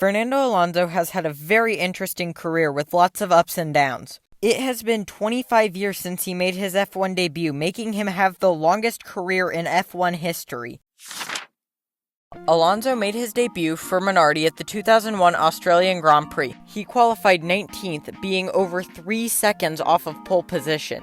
Fernando Alonso has had a very interesting career with lots of ups and downs. It has been 25 years since he made his F1 debut, making him have the longest career in F1 history. Alonso made his debut for Minardi at the 2001 Australian Grand Prix. He qualified 19th, being over 3 seconds off of pole position.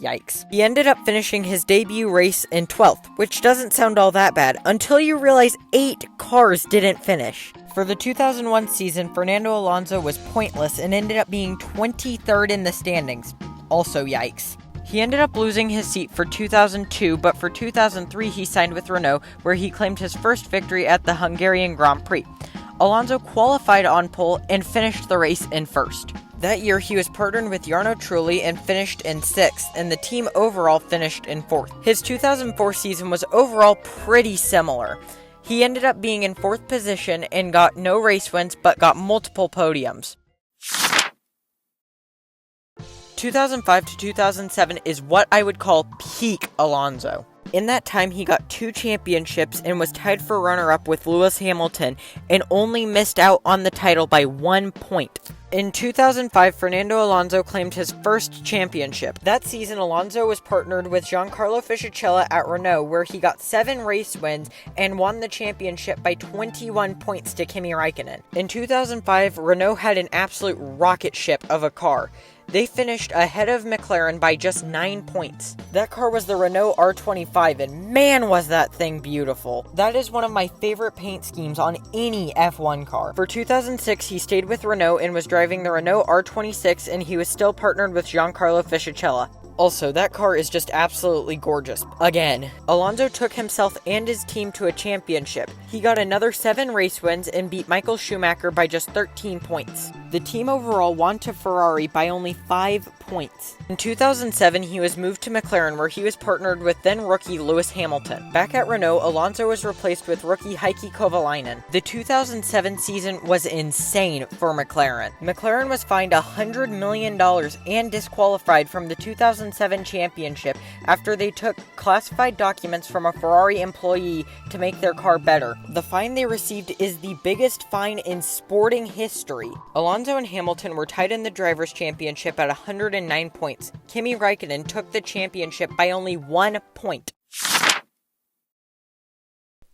Yikes. He ended up finishing his debut race in 12th, which doesn't sound all that bad, until you realize 8 cars didn't finish. For the 2001 season, Fernando Alonso was pointless and ended up being 23rd in the standings. Also yikes. He ended up losing his seat for 2002, but for 2003 he signed with Renault, where he claimed his first victory at the Hungarian Grand Prix. Alonso qualified on pole and finished the race in first. That year, he was partnered with Jarno Trulli and finished in 6th, and the team overall finished in 4th. His 2004 season was overall pretty similar. He ended up being in 4th position and got no race wins, but got multiple podiums. 2005 to 2007 is what I would call peak Alonso. In that time, he got 2 championships and was tied for runner-up with Lewis Hamilton, and only missed out on the title by 1 point. In 2005, Fernando Alonso claimed his first championship. That season, Alonso was partnered with Giancarlo Fisichella at Renault, where he got 7 race wins and won the championship by 21 points to Kimi Räikkönen. In 2005, Renault had an absolute rocket ship of a car. They finished ahead of McLaren by just 9 points. That car was the Renault R25, and man was that thing beautiful. That is one of my favorite paint schemes on any F1 car. For 2006, he stayed with Renault and was driving the Renault R26, and he was still partnered with Giancarlo Fisichella. Also, that car is just absolutely gorgeous. Again, Alonso took himself and his team to a championship. He got another 7 race wins and beat Michael Schumacher by just 13 points. The team overall won to Ferrari by only 5 points. In 2007, he was moved to McLaren, where he was partnered with then-rookie Lewis Hamilton. Back at Renault, Alonso was replaced with rookie Heikki Kovalainen. The 2007 season was insane for McLaren. McLaren was fined $100 million and disqualified from the 2007 championship after they took classified documents from a Ferrari employee to make their car better. The fine they received is the biggest fine in sporting history. Alonso and Hamilton were tied in the Drivers' Championship at 109 points. Kimi Räikkönen took the championship by only 1 point.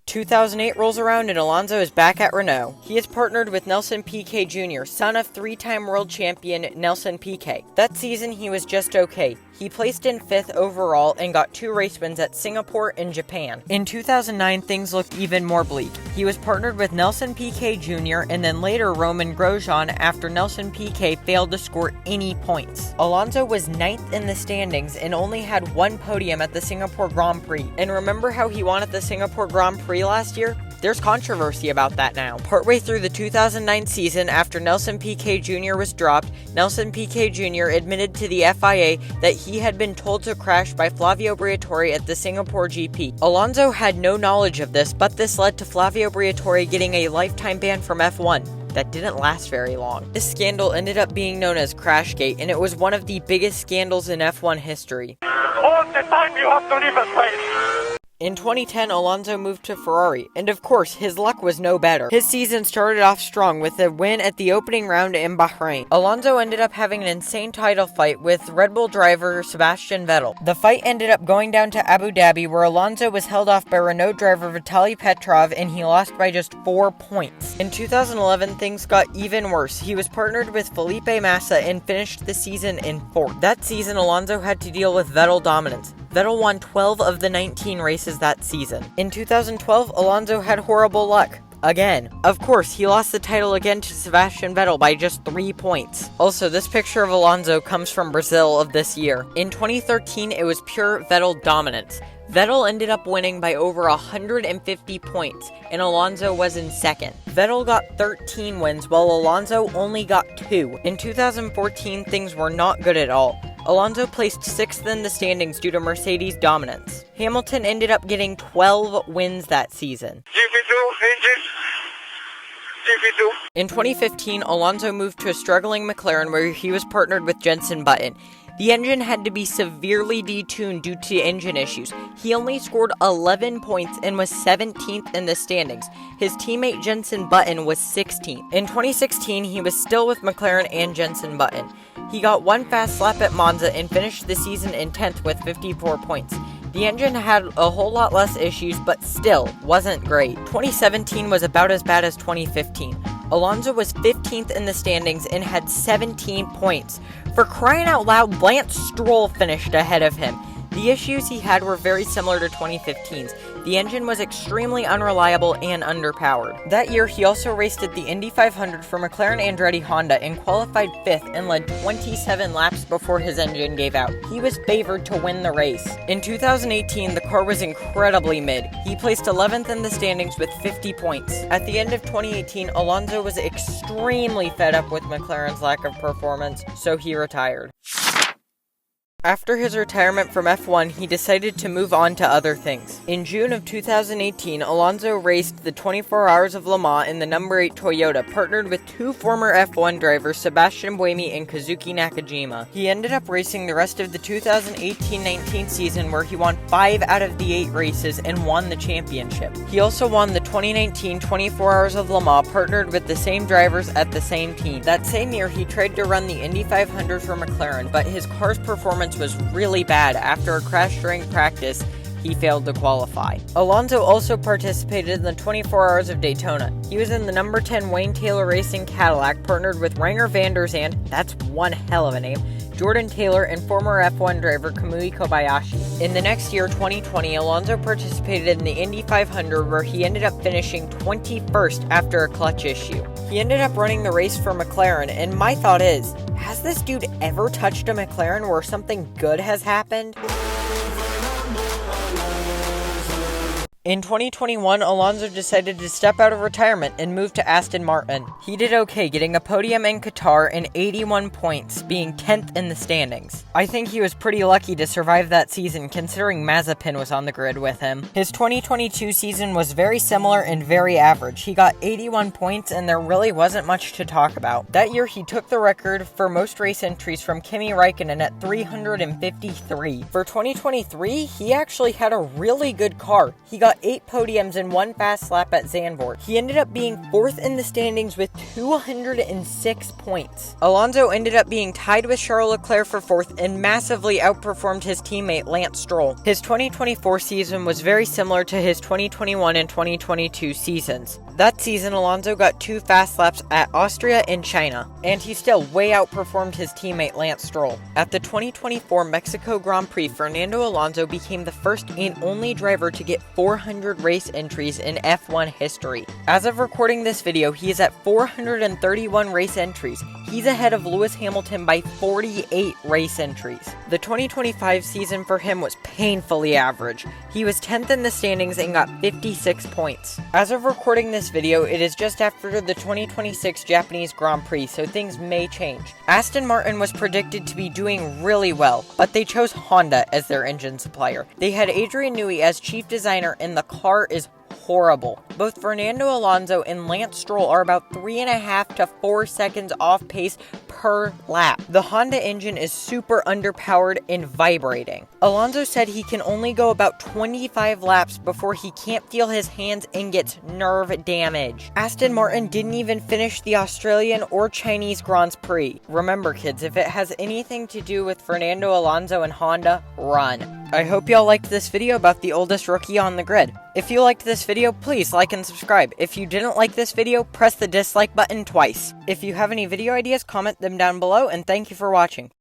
2008 rolls around and Alonso is back at Renault. He is partnered with Nelson Piquet Jr., son of 3-time world champion Nelson Piquet. That season he was just okay. He placed in 5th overall and got 2 race wins at Singapore and Japan. In 2009, things looked even more bleak. He was partnered with Nelson Piquet Jr. and then later Romain Grosjean after Nelson Piquet failed to score any points. Alonso was 9th in the standings and only had 1 podium at the Singapore Grand Prix. And remember how he won at the Singapore Grand Prix last year? There's controversy about that now. Partway through the 2009 season, after Nelson Piquet Jr. was dropped, Nelson Piquet Jr. admitted to the FIA that he had been told to crash by Flavio Briatore at the Singapore GP. Alonso had no knowledge of this, but this led to Flavio Briatore getting a lifetime ban from F1. That didn't last very long. This scandal ended up being known as Crashgate, and it was one of the biggest scandals in F1 history. All the time you have to leave a space. In 2010, Alonso moved to Ferrari, and of course, his luck was no better. His season started off strong with a win at the opening round in Bahrain. Alonso ended up having an insane title fight with Red Bull driver Sebastian Vettel. The fight ended up going down to Abu Dhabi, where Alonso was held off by Renault driver Vitaly Petrov, and he lost by just 4 points. In 2011, things got even worse. He was partnered with Felipe Massa and finished the season in 4th. That season, Alonso had to deal with Vettel dominance. Vettel won 12 of the 19 races that season. In 2012, Alonso had horrible luck. Again. Of course, he lost the title again to Sebastian Vettel by just 3 points. Also, this picture of Alonso comes from Brazil of this year. In 2013, it was pure Vettel dominance. Vettel ended up winning by over 150 points, and Alonso was in 2nd. Vettel got 13 wins, while Alonso only got 2. In 2014, things were not good at all. Alonso placed 6th in the standings due to Mercedes' dominance. Hamilton ended up getting 12 wins that season. In 2015, Alonso moved to a struggling McLaren where he was partnered with Jenson Button. The engine had to be severely detuned due to engine issues. He only scored 11 points and was 17th in the standings. His teammate Jenson Button was 16th. In 2016, he was still with McLaren and Jenson Button. He got one fast lap at Monza and finished the season in 10th with 54 points. The engine had a whole lot less issues, but still wasn't great. 2017 was about as bad as 2015. Alonso was 15th in the standings and had 17 points. For crying out loud, Lance Stroll finished ahead of him. The issues he had were very similar to 2015's. The engine was extremely unreliable and underpowered. That year, he also raced at the Indy 500 for McLaren Andretti Honda and qualified 5th and led 27 laps before his engine gave out. He was favored to win the race. In 2018, the car was incredibly mid. He placed 11th in the standings with 50 points. At the end of 2018, Alonso was extremely fed up with McLaren's lack of performance, so he retired. After his retirement from F1, he decided to move on to other things. In June of 2018, Alonso raced the 24 Hours of Le Mans in the number 8 Toyota, partnered with two former F1 drivers, Sebastian Buemi and Kazuki Nakajima. He ended up racing the rest of the 2018-19 season, where he won 5 out of the 8 races and won the championship. He also won the 2019 24 Hours of Le Mans, partnered with the same drivers at the same team. That same year, he tried to run the Indy 500 for McLaren, but his car's performance was really bad. After a crash during practice, he failed to qualify. Alonso also participated in the 24 Hours of Daytona. He was in the number 10 Wayne Taylor Racing Cadillac, partnered with Renger van der Zand, that's one hell of a name, Jordan Taylor, and former F1 driver Kamui Kobayashi. In the next year, 2020, Alonso participated in the Indy 500, where he ended up finishing 21st after a clutch issue. He ended up running the race for McLaren, and my thought is, has this dude ever touched a McLaren where something good has happened? In 2021, Alonso decided to step out of retirement and move to Aston Martin. He did okay, getting a podium in Qatar and 81 points, being 10th in the standings. I think he was pretty lucky to survive that season, considering Mazepin was on the grid with him. His 2022 season was very similar and very average. He got 81 points, and there really wasn't much to talk about. That year, he took the record for most race entries from Kimi Räikkönen at 353. For 2023, he actually had a really good car. He got 8 podiums and 1 fast lap at Zandvoort. He ended up being 4th in the standings with 206 points. Alonso ended up being tied with Charles Leclerc for 4th and massively outperformed his teammate Lance Stroll. His 2024 season was very similar to his 2021 and 2022 seasons. That season, Alonso got 2 fast laps at Austria and China, and he still way outperformed his teammate Lance Stroll. At the 2024 Mexico Grand Prix, Fernando Alonso became the first and only driver to get 400 race entries in F1 history. As of recording this video, he is at 431 race entries. He's ahead of Lewis Hamilton by 48 race entries. The 2025 season for him was painfully average. He was 10th in the standings and got 56 points. As of recording this video, it is just after the 2026 Japanese Grand Prix, so things may change. Aston Martin was predicted to be doing really well, but they chose Honda as their engine supplier. They had Adrian Newey as chief designer, and the car is horrible. Both Fernando Alonso and Lance Stroll are about 3.5 to 4 seconds off pace per lap. The Honda engine is super underpowered and vibrating. Alonso said he can only go about 25 laps before he can't feel his hands and gets nerve damage. Aston Martin didn't even finish the Australian or Chinese Grand Prix. Remember kids, if it has anything to do with Fernando Alonso and Honda, run. I hope y'all liked this video about the oldest rookie on the grid. If you liked this video, please like and subscribe. If you didn't like this video, press the dislike button twice. If you have any video ideas, comment them down below, and thank you for watching.